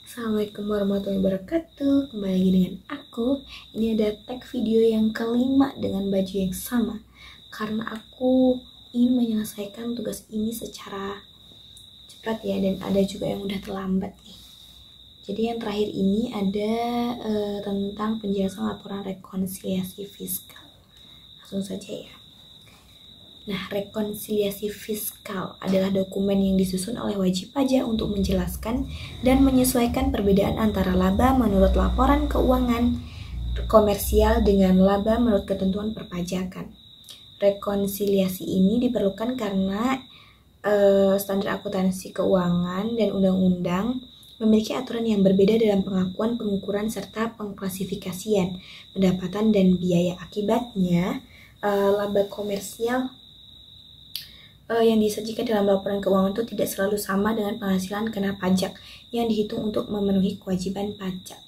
Assalamualaikum warahmatullahi wabarakatuh. Kembali lagi dengan aku. Ini ada tag video yang kelima dengan baju yang sama, karena aku ingin menyelesaikan tugas ini secara cepat ya, dan ada juga yang udah terlambat nih. Jadi yang terakhir ini ada tentang penjelasan laporan rekonsiliasi fiskal. Langsung saja ya. Nah, rekonsiliasi fiskal adalah dokumen yang disusun oleh wajib pajak untuk menjelaskan dan menyesuaikan perbedaan antara laba menurut laporan keuangan komersial dengan laba menurut ketentuan perpajakan. Rekonsiliasi ini diperlukan karena standar akuntansi keuangan dan undang-undang memiliki aturan yang berbeda dalam pengakuan, pengukuran, serta pengklasifikasian pendapatan dan biaya. Akibatnya, laba komersial yang disajikan dalam laporan keuangan itu tidak selalu sama dengan penghasilan kena pajak yang dihitung untuk memenuhi kewajiban pajak.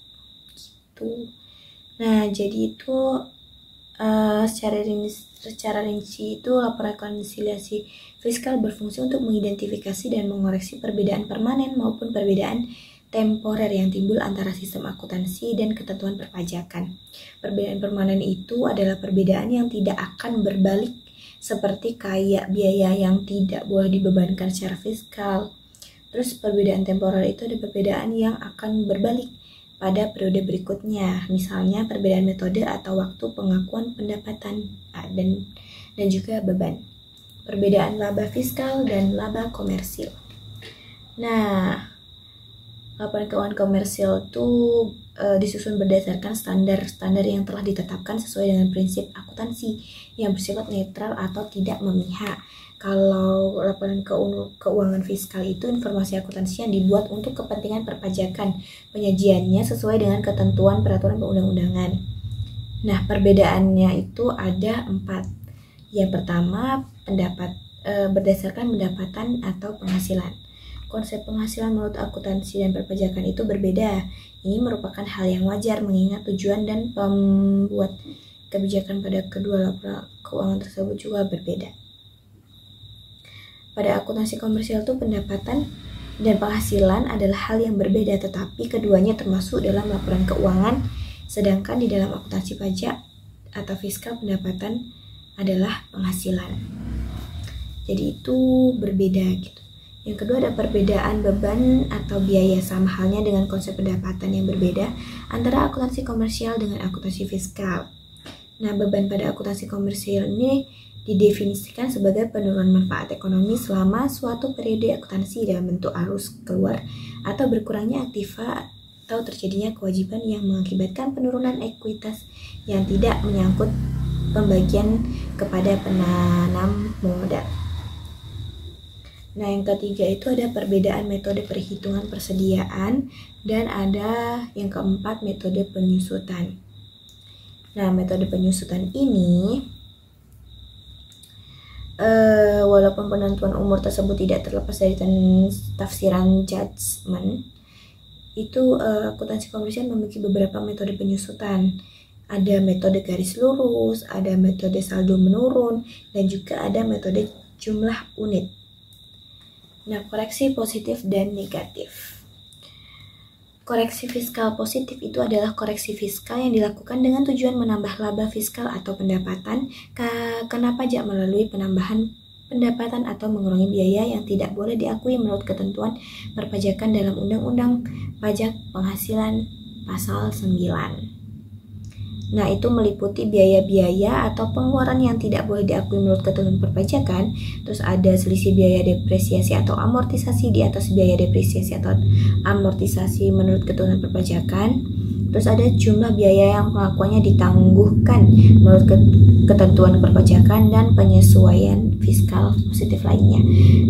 Gitu. Nah, jadi itu secara rinci itu laporan rekonsiliasi fiskal berfungsi untuk mengidentifikasi dan mengoreksi perbedaan permanen maupun perbedaan temporer yang timbul antara sistem akuntansi dan ketentuan perpajakan. Perbedaan permanen itu adalah perbedaan yang tidak akan berbalik, seperti kayak biaya yang tidak boleh dibebankan secara fiskal. Terus perbedaan temporer itu ada perbedaan yang akan berbalik pada periode berikutnya, misalnya perbedaan metode atau waktu pengakuan pendapatan dan juga beban. Perbedaan laba fiskal dan laba komersil. Nah, laporan keuangan komersil itu disusun berdasarkan standar yang telah ditetapkan sesuai dengan prinsip akuntansi yang bersifat netral atau tidak memihak. Kalau laporan keuangan fiskal itu informasi akuntansi yang dibuat untuk kepentingan perpajakan, penyajiannya sesuai dengan ketentuan peraturan perundang-undangan. Nah, perbedaannya itu ada 4. Yang pertama, berdasarkan pendapatan atau penghasilan. Konsep penghasilan menurut akuntansi dan perpajakan itu berbeda. Ini merupakan hal yang wajar mengingat tujuan dan pembuat kebijakan pada kedua laporan keuangan tersebut juga berbeda. Pada akuntansi komersial itu pendapatan dan penghasilan adalah hal yang berbeda, tetapi keduanya termasuk dalam laporan keuangan, sedangkan di dalam akuntansi pajak atau fiskal pendapatan adalah penghasilan. Jadi itu berbeda gitu. Yang kedua ada perbedaan beban atau biaya, sama halnya dengan konsep pendapatan yang berbeda antara akuntansi komersial dengan akuntansi fiskal. Nah, beban pada akuntansi komersial ini didefinisikan sebagai penurunan manfaat ekonomi selama suatu periode akuntansi dalam bentuk arus keluar atau berkurangnya aktiva atau terjadinya kewajiban yang mengakibatkan penurunan ekuitas yang tidak menyangkut pembagian kepada penanam modal. Nah, yang ketiga itu ada perbedaan metode perhitungan persediaan, dan ada yang keempat metode penyusutan. Nah, metode penyusutan ini walaupun penentuan umur tersebut tidak terlepas dari tafsiran judgement, itu akuntansi komersial memiliki beberapa metode penyusutan. Ada metode garis lurus, ada metode saldo menurun, dan juga ada metode jumlah unit. Nah, koreksi positif dan negatif. Koreksi fiskal positif itu adalah koreksi fiskal yang dilakukan dengan tujuan menambah laba fiskal atau pendapatan kena pajak melalui penambahan pendapatan atau mengurangi biaya yang tidak boleh diakui menurut ketentuan perpajakan dalam Undang-Undang Pajak Penghasilan Pasal 9. Nah, itu meliputi biaya-biaya atau pengeluaran yang tidak boleh diakui menurut ketentuan perpajakan. Terus ada selisih biaya depresiasi atau amortisasi di atas biaya depresiasi atau amortisasi menurut ketentuan perpajakan. Terus ada jumlah biaya yang pengakuannya ditangguhkan menurut ketentuan perpajakan dan penyesuaian fiskal positif lainnya.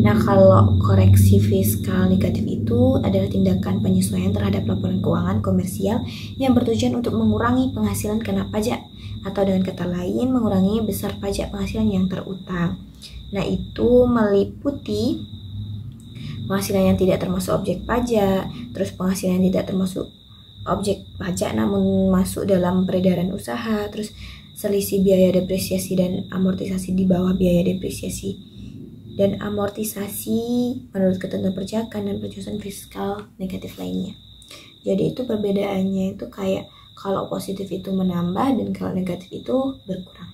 Nah, kalau koreksi fiskal negatif itu adalah tindakan penyesuaian terhadap laporan keuangan komersial yang bertujuan untuk mengurangi penghasilan kena pajak, atau dengan kata lain mengurangi besar pajak penghasilan yang terutang. Nah, itu meliputi penghasilan yang tidak termasuk objek pajak, terus penghasilan yang tidak termasuk objek pajak namun masuk dalam peredaran usaha, terus selisih biaya depresiasi dan amortisasi di bawah biaya depresiasi dan amortisasi menurut ketentuan perpajakan, dan penyusunan fiskal negatif lainnya. Jadi itu perbedaannya itu kayak kalau positif itu menambah dan kalau negatif itu berkurang.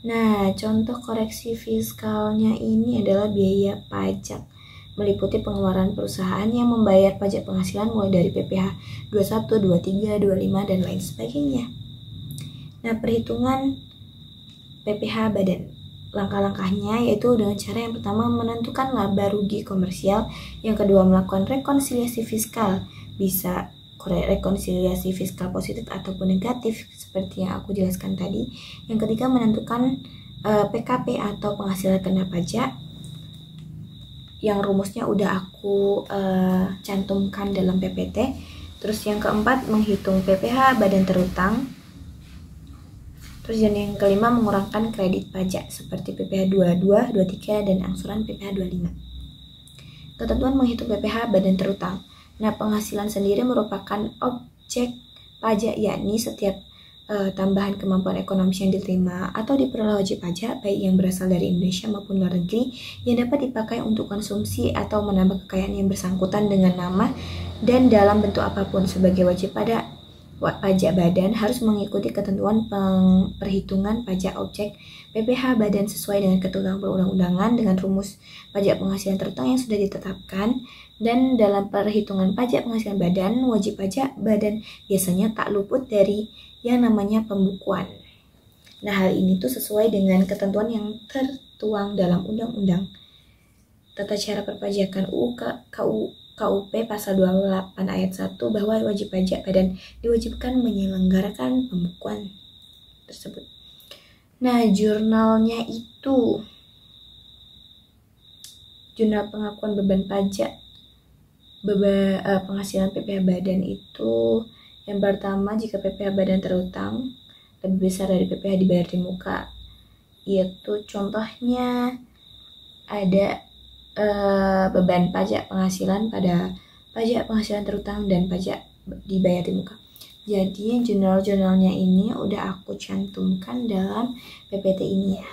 Nah, contoh koreksi fiskalnya ini adalah biaya pajak, meliputi pengeluaran perusahaan yang membayar pajak penghasilan mulai dari PPh 21, 23, 25, dan lain sebagainya. Nah, perhitungan PPh badan. Langkah-langkahnya yaitu dengan cara yang pertama menentukan laba rugi komersial, yang kedua melakukan rekonsiliasi fiskal, bisa rekonsiliasi fiskal positif ataupun negatif seperti yang aku jelaskan tadi. Yang ketiga menentukan PKP atau penghasilan kena pajak, yang rumusnya udah aku cantumkan dalam PPT. Terus yang keempat menghitung PPh badan terutang. Terus yang kelima mengurangkan kredit pajak seperti PPh 22, 23, dan angsuran PPh 25. Ketentuan menghitung PPh badan terutang. Nah, penghasilan sendiri merupakan objek pajak, yakni setiap tambahan kemampuan ekonomi yang diterima atau diperoleh wajib pajak, baik yang berasal dari Indonesia maupun luar negeri, yang dapat dipakai untuk konsumsi atau menambah kekayaan yang bersangkutan dengan nama dan dalam bentuk apapun. Sebagai wajib pajak badan harus mengikuti ketentuan perhitungan pajak objek PPh badan sesuai dengan ketentuan perundang-undangan dengan rumus pajak penghasilan terutang yang sudah ditetapkan. Dan dalam perhitungan pajak penghasilan badan, wajib pajak badan biasanya tak luput dari yang namanya pembukuan. Nah, hal ini tuh sesuai dengan ketentuan yang tertuang dalam Undang-Undang Tata Cara Perpajakan KUP pasal 28 ayat 1 bahwa wajib pajak badan diwajibkan menyelenggarakan pembukuan tersebut. Nah, jurnalnya itu jurnal pengakuan beban pajak penghasilan PPh badan itu, yang pertama jika PPh badan terutang lebih besar dari PPh dibayar di muka, yaitu contohnya ada beban pajak penghasilan pada pajak penghasilan terutang dan pajak dibayar di muka. Jadi jurnal-jurnalnya ini udah aku cantumkan dalam PPT ini ya.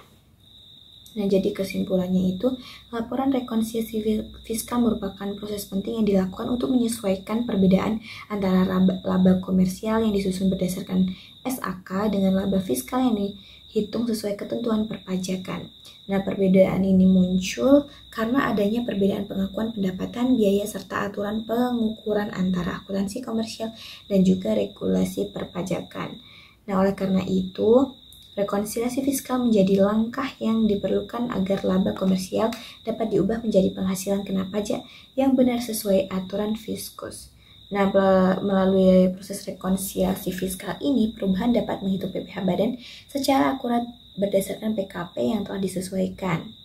Nah, jadi kesimpulannya itu, laporan rekonsiliasi fiskal merupakan proses penting yang dilakukan untuk menyesuaikan perbedaan antara laba komersial yang disusun berdasarkan SAK dengan laba fiskal yang dihitung sesuai ketentuan perpajakan. Nah, perbedaan ini muncul karena adanya perbedaan pengakuan pendapatan, biaya, serta aturan pengukuran antara akuntansi komersial dan juga regulasi perpajakan. Nah, oleh karena itu, rekonsiliasi fiskal menjadi langkah yang diperlukan agar laba komersial dapat diubah menjadi penghasilan kena pajak yang benar sesuai aturan Fiskus. Nah, melalui proses rekonsiliasi fiskal ini, perubahan dapat menghitung PPh badan secara akurat berdasarkan PKP yang telah disesuaikan.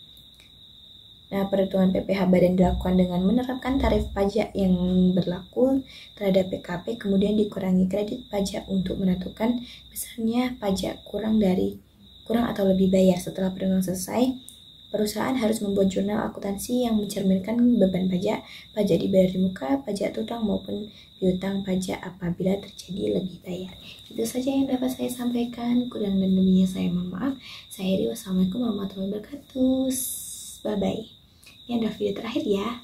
Nah, perhitungan PPh badan dilakukan dengan menerapkan tarif pajak yang berlaku terhadap PKP, kemudian dikurangi kredit pajak untuk menentukan besarnya pajak kurang atau lebih bayar. Setelah perhitungan selesai, perusahaan harus membuat jurnal akuntansi yang mencerminkan beban pajak dibayar di muka, pajak tutang maupun piutang pajak apabila terjadi lebih bayar. Itu saja yang dapat saya sampaikan. Kurang dan lebihnya saya mohon maaf. Saya Eri, wassalamualaikum warahmatullahi wabarakatuh. Bye-bye. Ini adalah video terakhir ya.